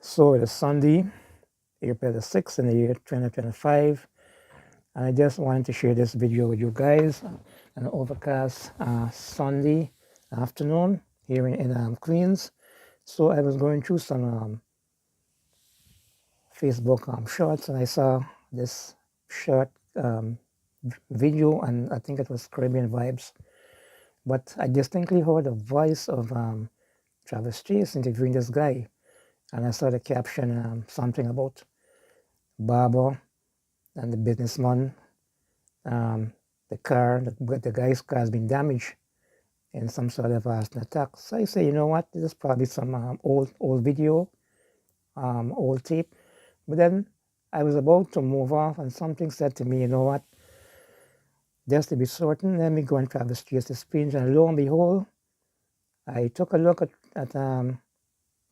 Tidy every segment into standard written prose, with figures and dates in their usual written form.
So it is Sunday, April the 6th in the year 2025, and I just wanted to share this video with you guys. An overcast Sunday afternoon here in Queens. So I was going through some Facebook shorts, and I saw this short video, and I think it was Caribbean Vibes. But I distinctly heard the voice of Travis Chase interviewing this guy, and I saw the caption, something about Barber and the businessman. The guy's car has been damaged in some sort of arson attack. So I say, you know what, this is probably some old video, old tape. But then I was about to move off, and something said to me, you know what, just to be certain, let me go and Travis Chase's page. And lo and behold, I took a look at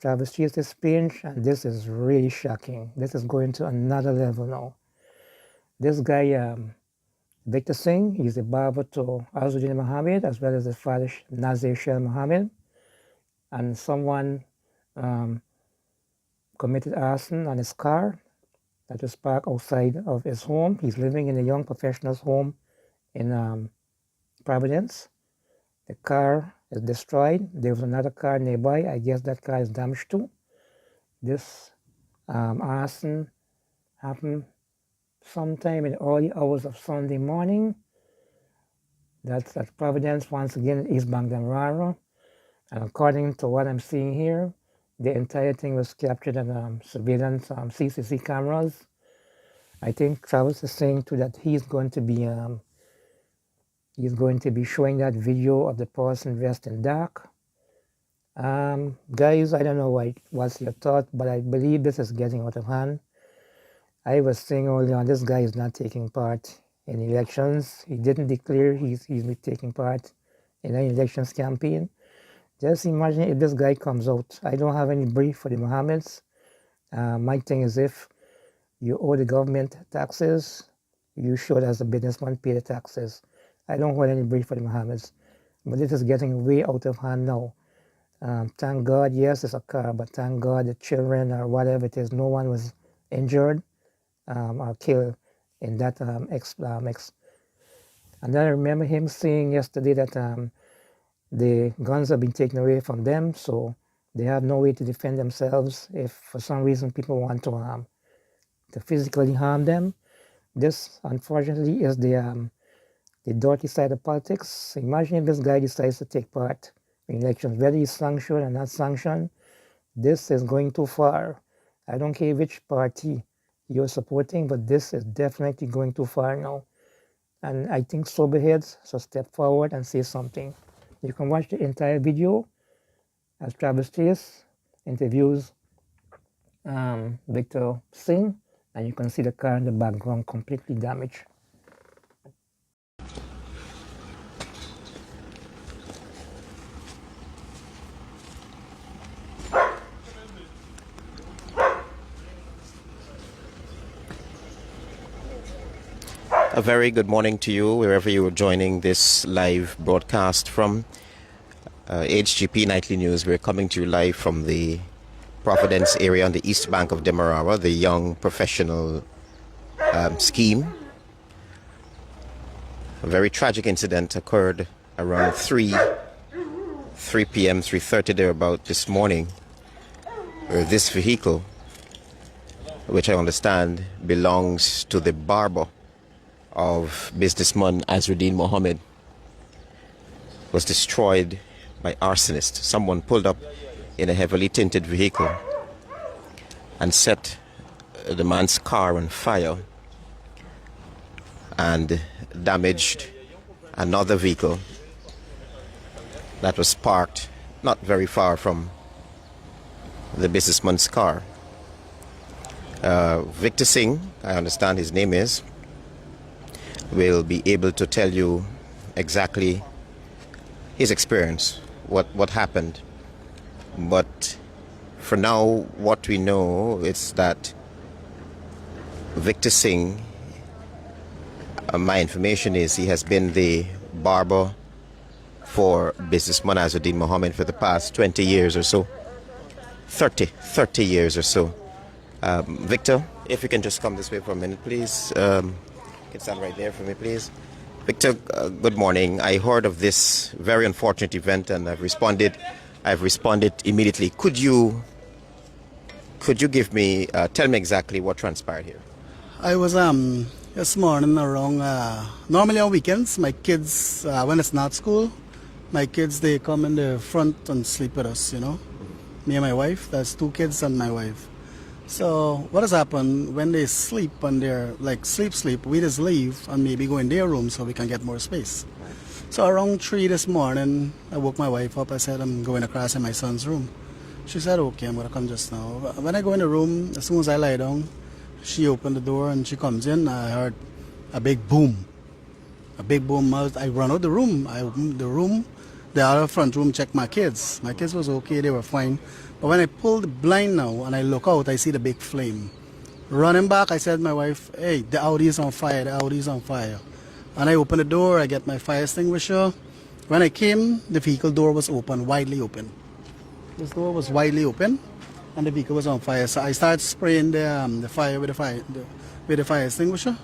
Travis Chase's page, and this is really shocking. This is going to another level now. This guy, Victor Singh, he's a barber to Arson Mohammed, as well as his father Nazir Shah Mohammed. And someone committed arson on his car that was parked outside of his home. He's living in a young professional's home in Providence. The car is destroyed. There was another car nearby. I guess that car is damaged too. This arson happened sometime in the early hours of Sunday morning. That's at Providence, once again, East Bank, DEMERARA. And according to what I'm seeing here, the entire thing was captured on surveillance CCTV cameras. I think Travis is saying too that he's going to be showing that video of the person dressed in dark. Guys, I don't know what's your thought, but I believe this is getting out of hand. I was saying earlier on, this guy is not taking part in elections. He didn't declare he's taking part in an elections campaign. Just imagine if this guy comes out. I don't have any brief for the Mohameds. My thing is, if you owe the government taxes, you should, as a businessman, pay the taxes. I don't hold any brief for the Mohameds. But this is getting way out of hand now. Thank God, yes, it's a car, but thank God the children or whatever it is, no one was injured or killed in that And then I remember him saying yesterday that the guns have been taken away from them, so they have no way to defend themselves if for some reason people want to physically harm them. This, unfortunately, is the dirty side of politics. Imagine if this guy decides to take part in elections, whether he's sanctioned or not sanctioned. This is going too far. I don't care which party you're supporting, but this is definitely going too far now. And I think sober heads should step forward and say something. You can watch the entire video as Travis Chase interviews Victor Singh, and you can see the car in the background completely damaged. A very good morning to you, wherever you are joining this live broadcast from. HGP Nightly News, we're coming to you live from the Providence area on the east bank of Demerara, the young professional scheme. A very tragic incident occurred around 3 p.m., 3:30 thereabout this morning, where this vehicle, which I understand belongs to the barber of businessman Arson Mohammed, was destroyed by arsonists. Someone pulled up in a heavily tinted vehicle and set the man's car on fire and damaged another vehicle that was parked not very far from the businessman's car. Victor Singh, I understand his name is, will be able to tell you exactly his experience, what happened. But for now, what we know is that Victor Singh, my information is he has been the barber for businessman Arson Mohammed for the past 20 years or so. 30 years or so. Victor, if you can just come this way for a minute, please. You can stand right there for me, please. Victor, good morning. I heard of this very unfortunate event and I've responded immediately. Could you give me, tell me exactly what transpired here? I was this morning around, normally on weekends, my kids, when it's not school, my kids, they come in the front and sleep with us, you know. Me and my wife, that's 2 kids and my wife. So what has happened, when they sleep and they're like sleep, we just leave and maybe go in their room so we can get more space. So around 3 this morning, I woke my wife up. I said, I'm going across in my son's room. She said, okay, I'm going to come just now. When I go in the room, as soon as I lie down, she opened the door and she comes in. I heard a big boom. A big boom. I run out the room. I opened the room. The other front room, checked my kids. My kids was okay, they were fine. But when I pull the blind now and I look out, I see the big flame. Running back, I said to my wife, hey, the Audi is on fire, the Audi is on fire. And I open the door, I get my fire extinguisher. When I came, the vehicle door was open, widely open. This door was widely open and the vehicle was on fire. So I started spraying the fire with the fire extinguisher.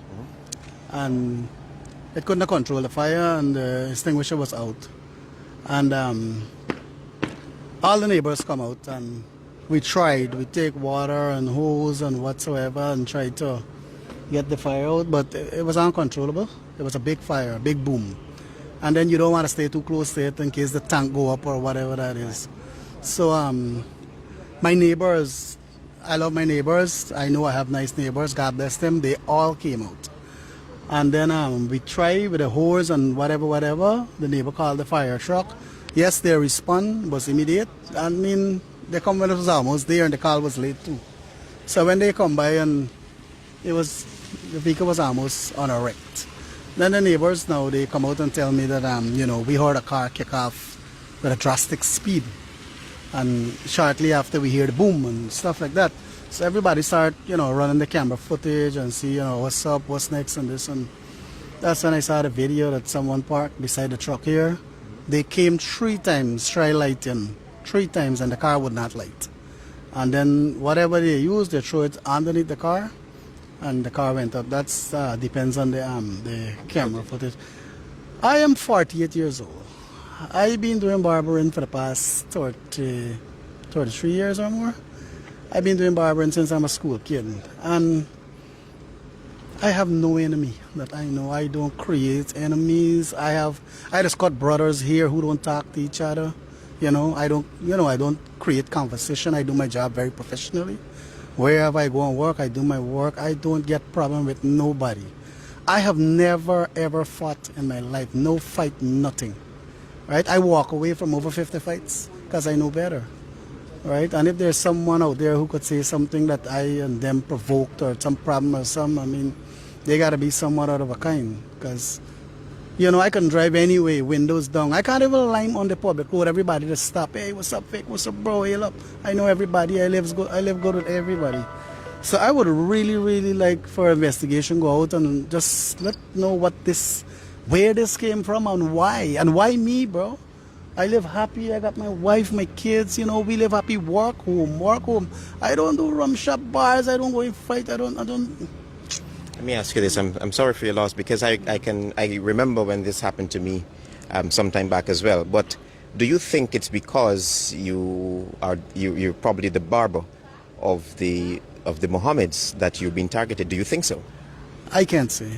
And it couldn't control the fire and the extinguisher was out. And all the neighbors come out and we take water and hose and whatsoever and tried to get the fire out, but it was uncontrollable. It was a big fire, a big boom. And then you don't want to stay too close to it in case the tank go up or whatever that is. So my neighbors, I love my neighbors. I know I have nice neighbors, God bless them. They all came out. And then we tried with the hose and whatever. The neighbor called the fire truck. Yes, their response was immediate. I mean, they come when it was almost there and the call was late too. So when they come by and the vehicle was almost unwrecked. Then the neighbors now, they come out and tell me that, we heard a car kick off with a drastic speed. And shortly after we hear the boom and stuff like that. So everybody start, running the camera footage and see, what's up, what's next and this. And that's when I saw the video that someone parked beside the truck here. They came 3 times, try lighting, 3 times, and the car would not light. And then whatever they used, they threw it underneath the car, and the car went up. That's depends on the camera footage. I am 48 years old. I've been doing barbering for the past 33 years or more. I've been doing barbering since I'm a school kid, and I have no enemy that I know. I don't create enemies. I just got brothers here who don't talk to each other. I don't create conversation. I do my job very professionally. Wherever I go and work, I do my work. I don't get problem with nobody. I have never ever fought in my life. No fight, nothing. Right? I walk away from over 50 fights because I know better. Right? And if there's someone out there who could say something that I and them provoked or some problem or something, they got to be somewhat out of a kind. Because, I can drive anyway, windows down. I can't even line on the public road. Everybody just stop. Hey, what's up, Vic? What's up, bro? Hail up. I know everybody. I live good with everybody. So I would really, really like for investigation go out and just let know where this came from and why. And why me, bro? I live happy. I got my wife, my kids. We live happy. Work home. I don't do rum shop bars. I don't go and fight. I don't. Let me ask you this. I'm sorry for your loss because I remember when this happened to me some time back as well. But do you think it's because you're probably the barber of the Mohameds that you've been targeted? Do you think so? I can't say.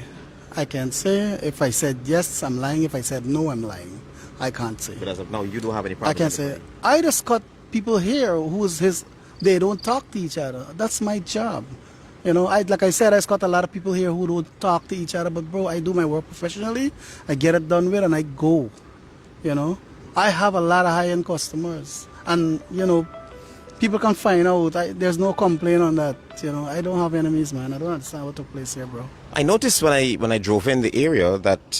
If I said yes, I'm lying. If I said no, I'm lying. I can't say. But as of now, you don't have any problem. I can't say. I just got people here they don't talk to each other. That's my job. Like I said, I got a lot of people here who don't talk to each other. But bro, I do my work professionally. I get it done with and I go. I have a lot of high-end customers. And, people can find out. There's no complaint on that. I don't have enemies, man. I don't understand what took place here, bro. I noticed when I drove in the area that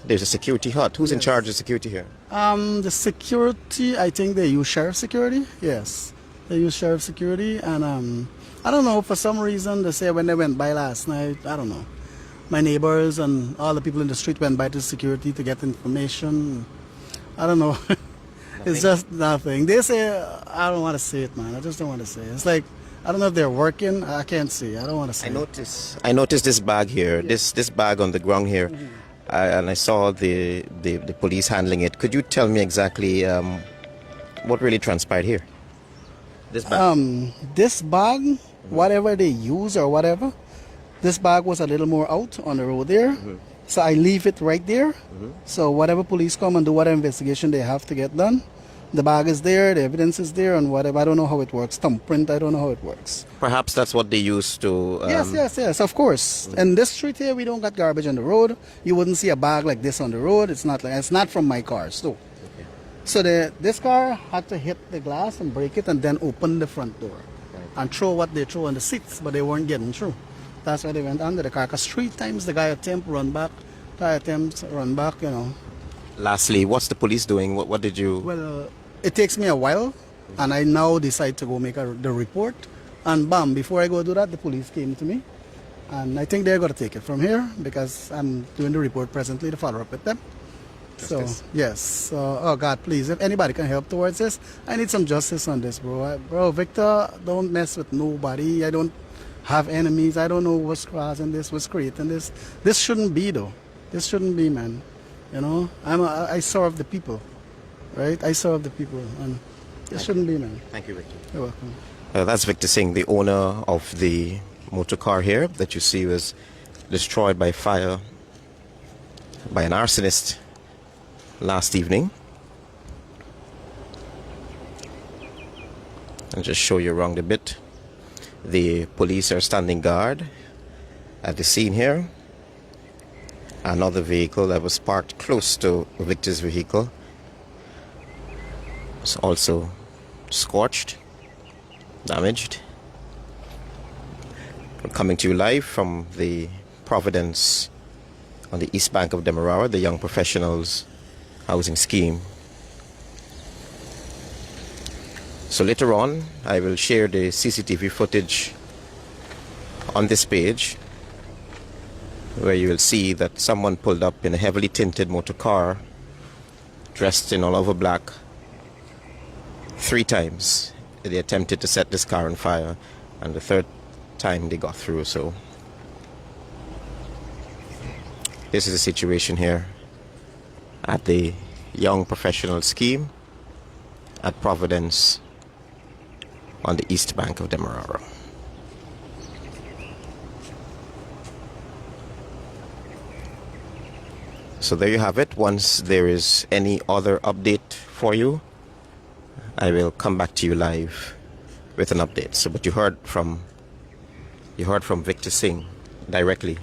there's a security hut. Who's in charge of security here? The security, I think they use sheriff security. Yes, they use sheriff security. And I don't know, for some reason, they say when they went by last night, I don't know. My neighbors and all the people in the street went by to security to get information. I don't know. It's just nothing. They say, I don't want to say it, man. I just don't want to say it. It's like, I don't know if they're working. I can't see. I don't want to say I noticed this bag here, this bag on the ground here, and I saw the police handling it. Could you tell me exactly what really transpired here? This bag. This bag, whatever they use or whatever, this bag was a little more out on the road there. So I leave it right there. So whatever police come and do whatever investigation they have to get done, the bag is there, the evidence is there, and whatever. I don't know how it works. Thumbprint, I don't know how it works. Perhaps that's what they used to. Yes, of course. In this street here, we don't got garbage on the road. You wouldn't see a bag like this on the road. It's not from my car, so. So this car had to hit the glass and break it and then open the front door and throw what they threw on the seats, but they weren't getting through. That's why they went under the car. Because 3 times the guy attempt run back, you know. Lastly, what's the police doing? What did you? Well, it takes me a while, and I now decide to go make the report. And bam, before I go do that, the police came to me. And I think they're going to take it from here because I'm doing the report presently to follow up with them. Justice. So, yes. Oh, God, please, if anybody can help towards this, I need some justice on this, bro. Bro, Victor, don't mess with nobody. I don't have enemies. I don't know what's causing this, what's creating this. This shouldn't be, though. This shouldn't be, man. You know, I serve the people, right? I serve the people, and this shouldn't be, man. Thank you, Victor. You're welcome. That's Victor Singh, the owner of the motor car here that you see was destroyed by fire by an arsonist last evening. I'll just show you around a bit. The police are standing guard at the scene here. Another vehicle that was parked close to Victor's vehicle was also scorched, damaged. We're coming to you live from the Providence on the east bank of Demerara, the Young Professionals housing scheme. So later on, I will share the CCTV footage on this page where you will see that someone pulled up in a heavily tinted motor car dressed in all over black 3 times. They attempted to set this car on fire, and the 3rd time they got through. So this is the situation here at the Young Professional Scheme at Providence on the east bank of Demerara. So there you have it. Once there is any other update for you, I will come back to you live with an update. So, but you heard from Victor Singh directly.